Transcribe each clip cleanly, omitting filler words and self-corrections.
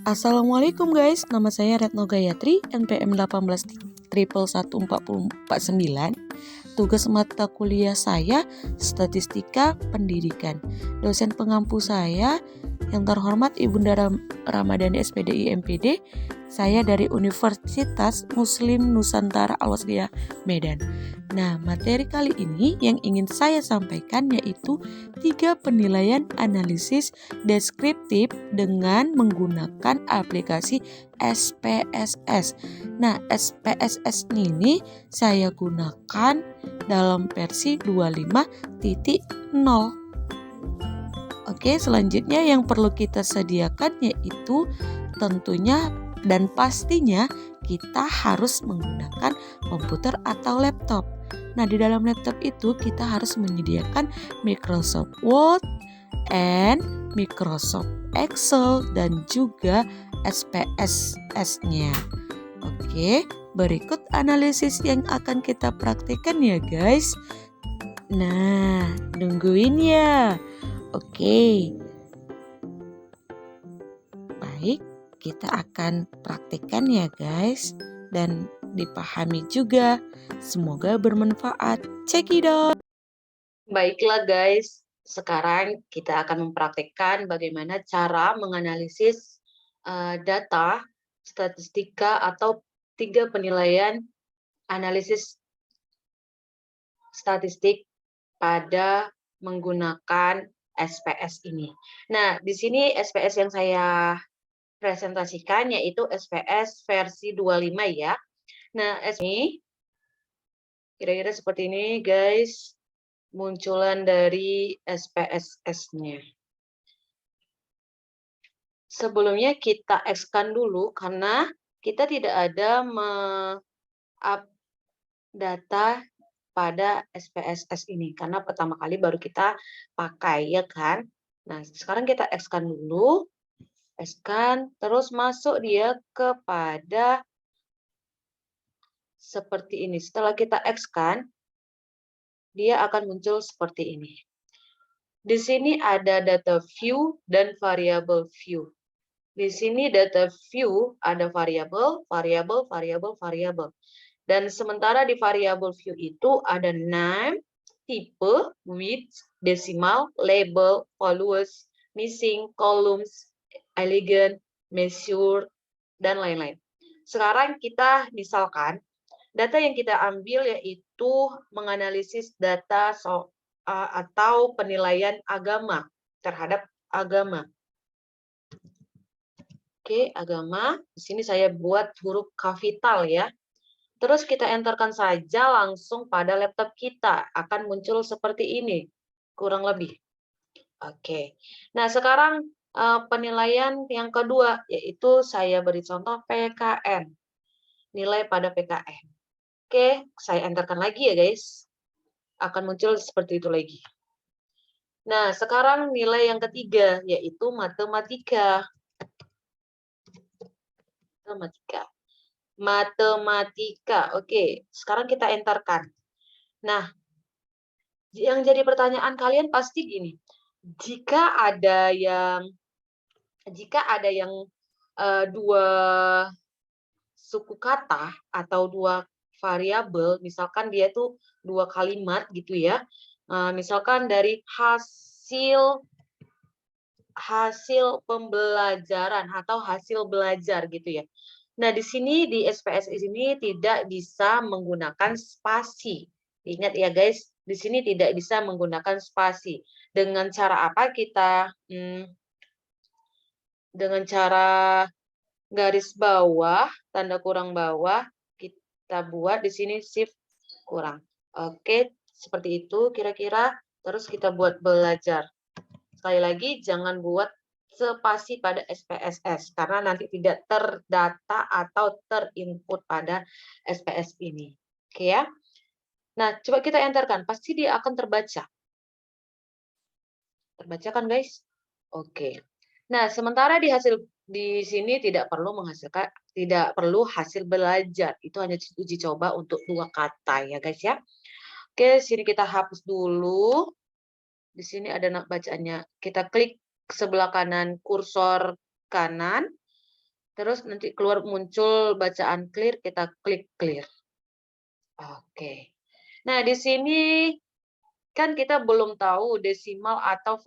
Assalamualaikum guys, nama saya Retno Gayatri, NPM 18 1111449. Tugas mata kuliah saya Statistika Pendidikan. Dosen pengampu saya yang terhormat Ibunda Ramadhani SPDI MPD. Saya dari Universitas Muslim Nusantara Al-Wasdiyah Medan. Nah, materi kali ini yang ingin saya sampaikan yaitu 3 penilaian analisis deskriptif dengan menggunakan aplikasi SPSS. Nah, SPSS ini saya gunakan dalam versi 25.0. Oke, selanjutnya yang perlu kita sediakan yaitu tentunya dan pastinya kita harus menggunakan komputer atau laptop. Nah, di dalam laptop itu kita harus menyediakan Microsoft Word and Microsoft Excel dan juga SPSS-nya. Oke, berikut analisis yang akan kita praktikkan ya guys. Nah, nungguin ya. Oke. Baik, kita akan praktikkan ya guys dan dipahami juga. Semoga bermanfaat. Check it out. Baiklah guys, sekarang kita akan mempraktikkan bagaimana cara menganalisis data statistika atau 3 penilaian analisis statistik pada menggunakan SPS ini. Nah, di sini SPS yang saya presentasikan yaitu SPS versi 25 ya. Nah, ini kira-kira seperti ini guys, munculan dari SPSS-nya. Sebelumnya kita X-kan dulu karena kita tidak ada up data pada SPSS ini karena pertama kali baru kita pakai ya kan. Nah, sekarang kita X-kan dulu. X-kan terus masuk dia kepada seperti ini. Setelah kita X-kan, dia akan muncul seperti ini. Di sini ada data view dan variable view. Di sini data view ada variable, variable, variable, variable. Dan sementara di variable view itu ada name, type, width, decimal, label, values, missing, columns, elegant, measure, dan lain-lain. Sekarang kita misalkan data yang kita ambil yaitu menganalisis data atau penilaian agama terhadap agama. Oke, agama. Di sini saya buat huruf kapital ya. Terus kita enterkan saja langsung pada laptop kita. Akan muncul seperti ini, kurang lebih. Oke. Nah, sekarang penilaian yang kedua, yaitu saya beri contoh PKN. Nilai pada PKN. Oke, saya enterkan lagi ya guys. Akan muncul seperti itu lagi. Nah, sekarang nilai yang ketiga, yaitu matematika. Matematika. Oke, sekarang kita enterkan. Nah, yang jadi pertanyaan kalian pasti gini. Jika ada yang dua suku kata atau dua variabel, misalkan dia tuh 2 kalimat gitu ya. Misalkan dari hasil pembelajaran atau hasil belajar gitu ya. Nah, di sini di SPSS ini tidak bisa menggunakan spasi. Ingat ya guys, di sini tidak bisa menggunakan spasi. Dengan cara apa kita? Dengan cara garis bawah, tanda kurang bawah, kita buat di sini shift kurang. Oke, seperti itu kira-kira. Terus kita buat belajar. Sekali lagi, jangan buat spasi pada SPSS karena nanti tidak terdata atau terinput pada SPS ini. Oke ya. Nah, coba kita enterkan, pasti dia akan terbaca. Terbaca kan guys? Oke. Nah, sementara di sini tidak perlu hasil belajar. Itu hanya uji coba untuk 2 kata ya guys ya. Oke, sini kita hapus dulu. Di sini ada bacaannya. Kita klik sebelah kanan kursor kanan. Terus nanti keluar muncul bacaan clear, kita klik clear. Oke. Nah, di sini kan kita belum tahu desimal atau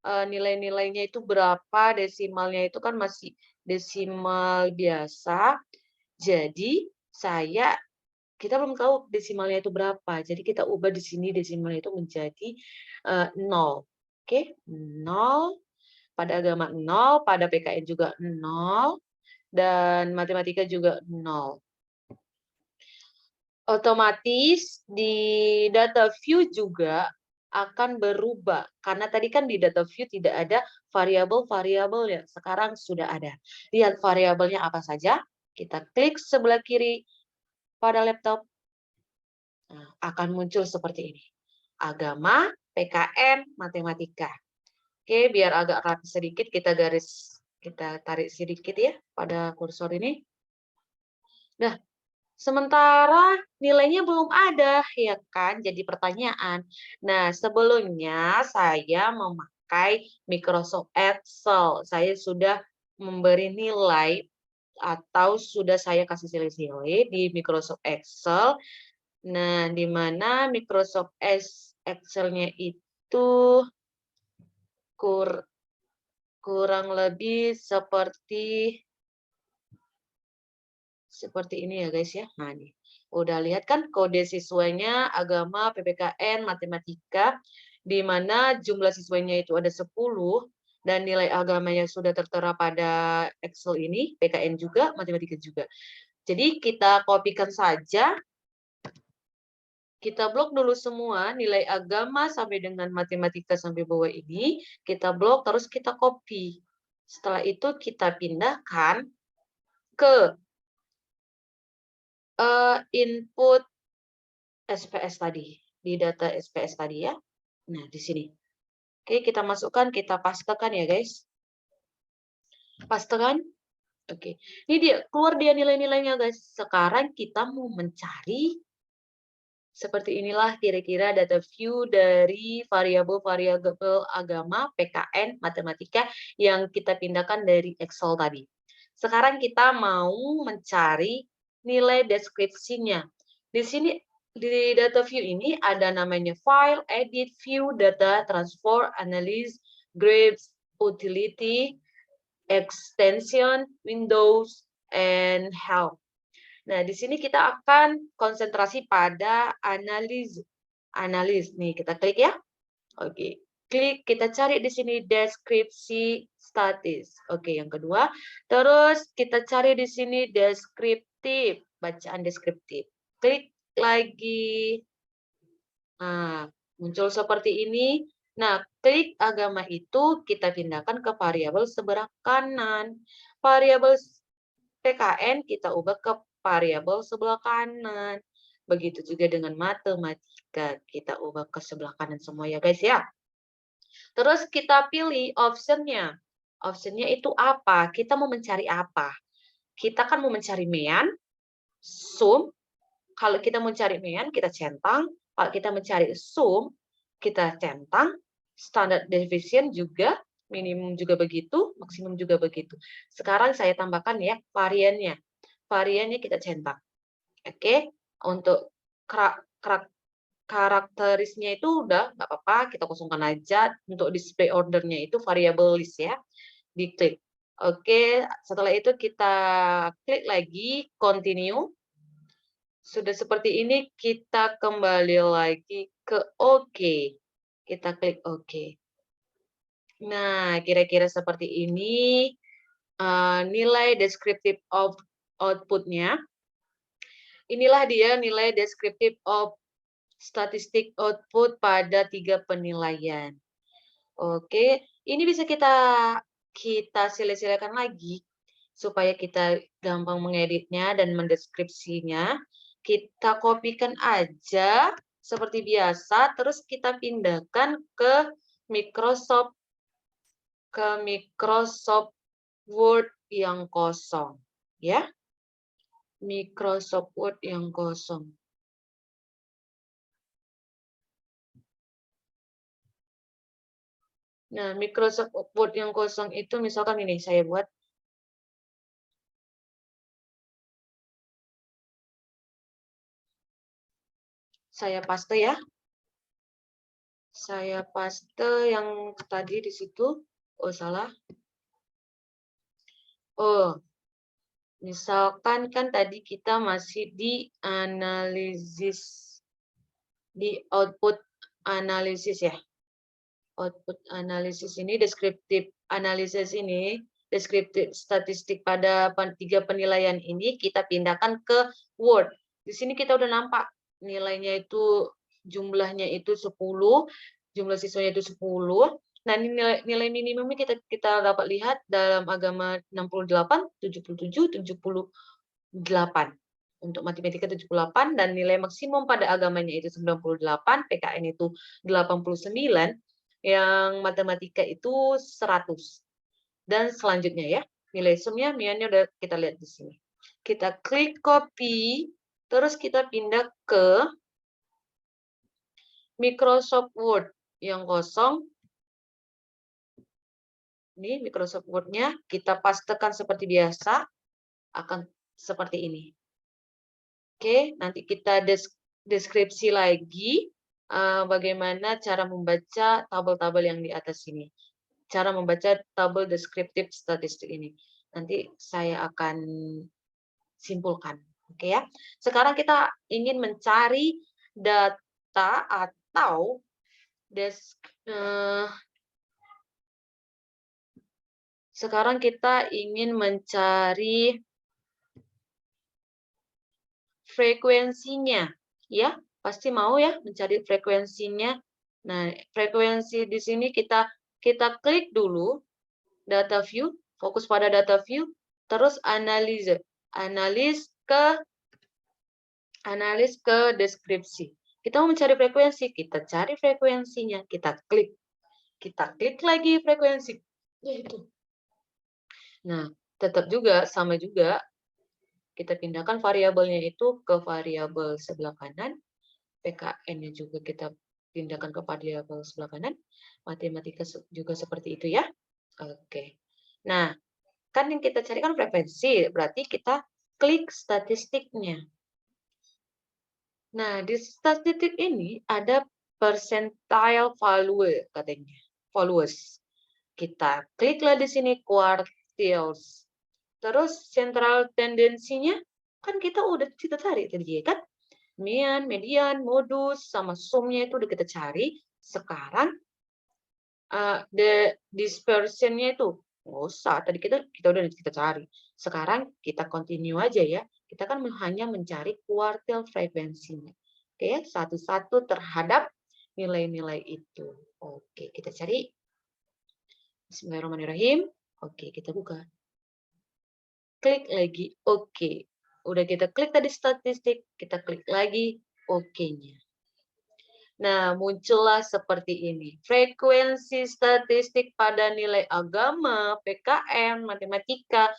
nilai-nilainya itu berapa, desimalnya itu kan masih desimal biasa. Jadi kita belum tahu desimalnya itu berapa. Jadi kita ubah di sini desimalnya itu menjadi 0. Oke, 0 pada agama 0, pada PKN juga 0, dan matematika juga 0. Otomatis di data view juga akan berubah, karena tadi kan di data view tidak ada variabel-variabel ya, sekarang sudah ada. Lihat variabelnya apa saja, kita klik sebelah kiri pada laptop, nah, akan muncul seperti ini. Agama, PKN, matematika. Oke, biar agak rapi sedikit, kita tarik sedikit ya pada kursor ini. Nah, sementara nilainya belum ada, ya kan? Jadi pertanyaan. Nah, sebelumnya saya memakai Microsoft Excel. Saya sudah memberi nilai atau sudah saya kasih silih-silih di Microsoft Excel. Nah, di mana Microsoft Excel-nya itu kurang lebih seperti ini ya guys ya. Nah, nih. Udah lihat kan kode siswanya agama, PPKN, matematika, di mana jumlah siswanya itu ada 10 dan nilai agamanya sudah tertera pada Excel ini, PKN juga, matematika juga. Jadi kita kopikan saja, kita blok dulu semua nilai agama sampai dengan matematika sampai bawah ini, kita blok terus kita copy. Setelah itu kita pindahkan ke input SPS tadi, di data SPS tadi ya. Nah, di sini. Oke, kita masukkan, kita pastekan ya, guys. Pastekan. Oke. Ini dia, keluar dia nilai-nilainya, guys. Sekarang kita mau mencari seperti inilah kira-kira data view dari variabel-variabel agama, PKN, matematika yang kita pindahkan dari Excel tadi. Sekarang kita mau mencari nilai deskripsinya. Di sini di data view ini ada namanya file, edit, view, data, transform, analyze, grapes, utility, extension, windows, and help. Nah, di sini kita akan konsentrasi pada analis. Analis nih, kita klik ya. Oke. Klik, kita cari di sini deskripsi statis. Oke, yang kedua. Terus kita cari di sini deskriptif, bacaan deskriptif. Klik lagi. Nah, muncul seperti ini. Nah, klik agama itu kita pindahkan ke variabel sebelah kanan. Variabel PKN kita ubah ke variabel sebelah kanan. Begitu juga dengan matematika, kita ubah ke sebelah kanan semua ya guys ya. Terus kita pilih optionnya. Optionnya itu apa? Kita mau mencari apa? Kita kan mau mencari mean, sum. Kalau kita mau mencari mean, kita centang. Kalau kita mencari sum, kita centang. Standard deviation juga, minimum juga begitu, maksimum juga begitu. Sekarang saya tambahkan ya variannya. Variannya kita centang. Oke, untuk karakterisnya itu udah nggak apa-apa, kita kosongkan aja. Untuk display ordernya itu variable list ya, diklik. Oke, setelah itu kita klik lagi continue. Sudah seperti ini, kita kembali lagi ke OK. Kita klik OK. Nah, kira-kira seperti ini nilai descriptive output-nya. Inilah dia nilai descriptive of statistik output pada 3 penilaian. Oke, ini bisa kita silih-silihkan lagi supaya kita gampang mengeditnya dan mendeskripsinya. Kita kopikan aja seperti biasa, terus kita pindahkan ke Microsoft Word yang kosong, ya. Microsoft Word yang kosong. Nah, Microsoft Word yang kosong itu misalkan ini saya buat. Saya paste ya. Saya paste yang tadi di situ. Oh, salah. Oh, misalkan kan tadi kita masih di analisis, di output analisis ya. Output analisis ini, deskriptif analisis ini, deskriptif statistik pada 3 penilaian ini kita pindahkan ke Word. Di sini kita udah nampak nilainya itu, jumlahnya itu 10, jumlah siswanya itu 10. Nah, ini nilai minimumnya kita dapat lihat dalam agama 68, 77, 78. Untuk matematika 78 dan nilai maksimum pada agamanya itu 98, PKN itu 89, yang matematika itu 100. Dan selanjutnya ya, nilai sumnya miannya udah kita lihat di sini. Kita klik copy, terus kita pindah ke Microsoft Word yang kosong. Ini Microsoft Word-nya kita pastekan seperti biasa, akan seperti ini. Oke, nanti kita deskripsi lagi bagaimana cara membaca tabel-tabel yang di atas ini. Cara membaca tabel deskriptif statistik ini. Nanti saya akan simpulkan. Oke ya. Sekarang kita ingin mencari data atau sekarang kita ingin mencari frekuensinya, ya, pasti mau ya mencari frekuensinya. Nah, frekuensi di sini kita klik dulu data view, fokus pada data view, terus analisa, analis ke deskripsi. Kita mau mencari frekuensi, kita cari frekuensinya, kita klik lagi frekuensi. Itu. Nah, tetap juga sama juga. Kita pindahkan variabelnya itu ke variabel sebelah kanan, PKN-nya juga kita pindahkan ke variabel sebelah kanan, matematika juga seperti itu ya. Oke. Nah, kan yang kita cari kan frekuensi, berarti kita klik statistiknya. Nah, di statistik ini ada percentile value katanya, values. Kita kliklah di sini quartiles. Terus central tendensinya kan kita udah cari tadi kan, mean, median, modus sama sumnya itu udah kita cari. Sekarang the dispersion-nya itu nggak usah, tadi kita udah kita cari. Sekarang kita continue aja ya. Kita kan hanya mencari quartile frekuensinya. Oke, satu-satu terhadap nilai-nilai itu. Oke, kita cari. Bismillahirrahmanirrahim. Oke, kita buka. Klik lagi oke. Udah kita klik tadi statistik, kita klik lagi oke-nya. Nah, muncullah seperti ini. Frekuensi statistik pada nilai agama, PKN, matematika,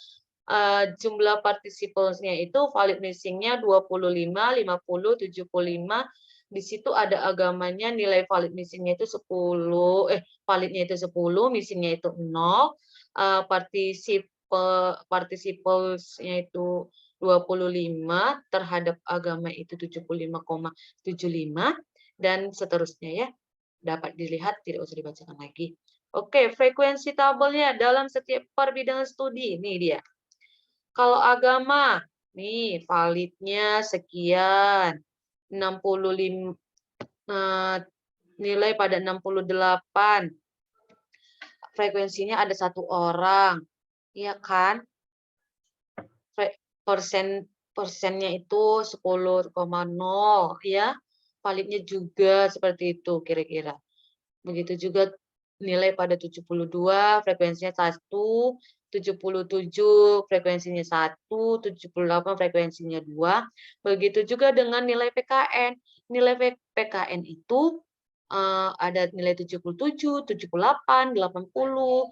jumlah participles-nya itu valid missing-nya 25, 50, 75. Di situ ada agamanya, nilai valid missing-nya itu 10, validnya itu 10, missing-nya itu 0, participles-nya itu 25, terhadap agama itu 75,75, dan seterusnya ya. Dapat dilihat, tidak usah dibacakan lagi. Oke, frekuensi tabelnya dalam setiap perbidang studi. Ini dia. Kalau agama, nih validnya sekian. 65, nilai pada 68. Frekuensinya ada 1 orang. Iya kan? Persennya itu 10,0 ya. Validnya juga seperti itu kira-kira. Begitu juga nilai pada 72, frekuensinya 1, 77 frekuensinya 1, 78 frekuensinya 2. Begitu juga dengan nilai PKN. Nilai PKN itu ada nilai 77, 78, 80,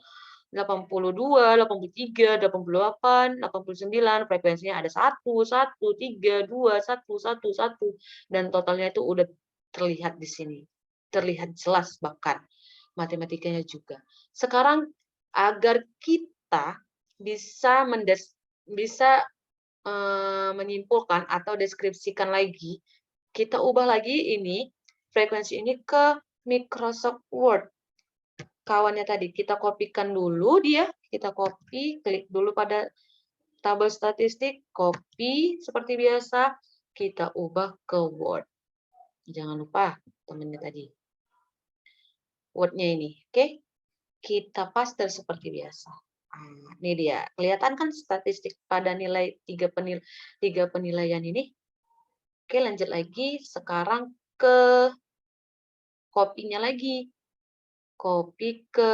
82, 83, 88, 89, frekuensinya ada 1, 1, 3, 2, 1, 1, 1, dan totalnya itu udah terlihat di sini. Terlihat jelas bahkan matematikanya juga. Sekarang agar kita bisa menyimpulkan atau deskripsikan lagi Kita ubah lagi ini, frekuensi ini ke Microsoft Word. Kawannya tadi, kita kopikan dulu dia, kita copy, klik dulu pada tabel statistik, copy seperti biasa, kita ubah ke Word. Jangan lupa temennya tadi. Word-nya ini, oke? Kita paste seperti biasa. Nah, ini dia. Kelihatan kan statistik pada nilai tiga penilaian ini? Oke, lanjut lagi. Sekarang ke kopinya lagi. Copy ke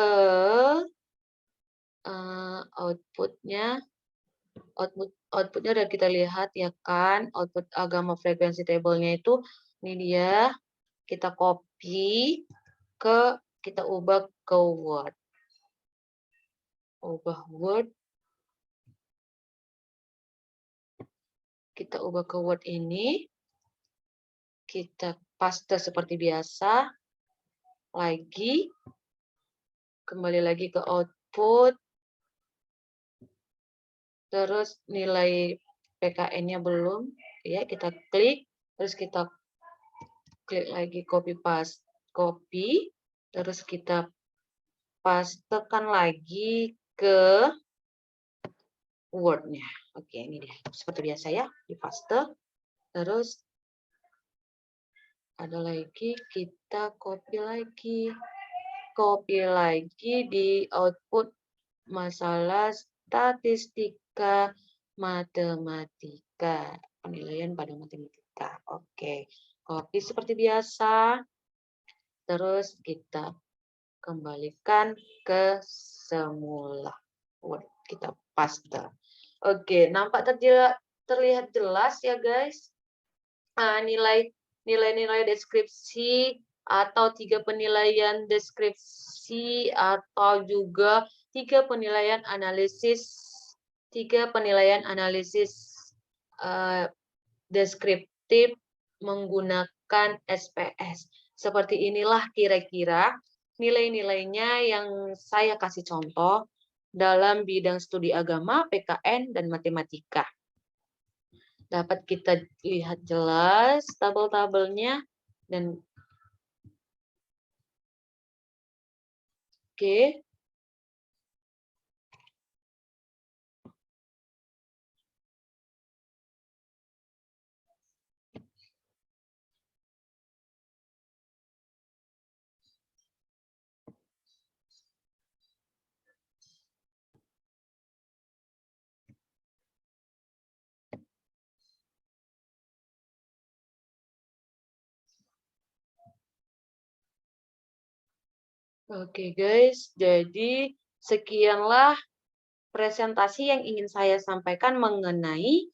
outputnya. Outputnya udah kita lihat ya kan. Output agama frekuensi tabelnya itu. Ini dia. Kita copy kita ubah ke Word. Ubah Word. Kita ubah ke Word ini. Kita paste seperti biasa. Lagi. Kembali lagi ke output. Terus nilai PKN-nya belum. Ya, kita klik. Terus kita klik lagi copy paste. Copy. Terus kita pastekan lagi ke Word-nya. Oke, ini dia. Seperti biasa ya, di paste. Terus ada lagi, kita copy lagi. Copy lagi di output masalah statistika matematika. Penilaian pada matematika. Oke, copy seperti biasa. Terus kita kembalikan ke semula. Kita paste. Oke, nampak terlihat jelas ya guys. Nilai-nilai deskripsi atau 3 penilaian deskripsi atau juga 3 penilaian analisis deskriptif menggunakan SPS. Seperti inilah kira-kira nilai-nilainya yang saya kasih contoh dalam bidang studi agama, PKN, dan matematika. Dapat kita lihat jelas tabel-tabelnya dan oke. Oke guys, jadi sekianlah presentasi yang ingin saya sampaikan mengenai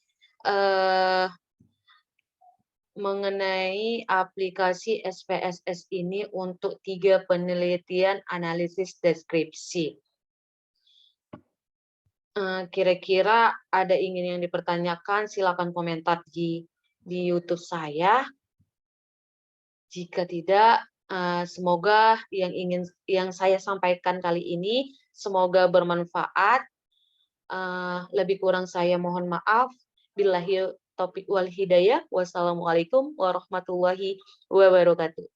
aplikasi SPSS ini untuk 3 penelitian analisis deskripsi. Kira-kira ada ingin yang dipertanyakan, silakan komentar di YouTube saya. Jika tidak, semoga yang saya sampaikan kali ini semoga bermanfaat. Lebih kurang saya mohon maaf. Billahi taufiq wal hidayah. Wassalamualaikum warahmatullahi wabarakatuh.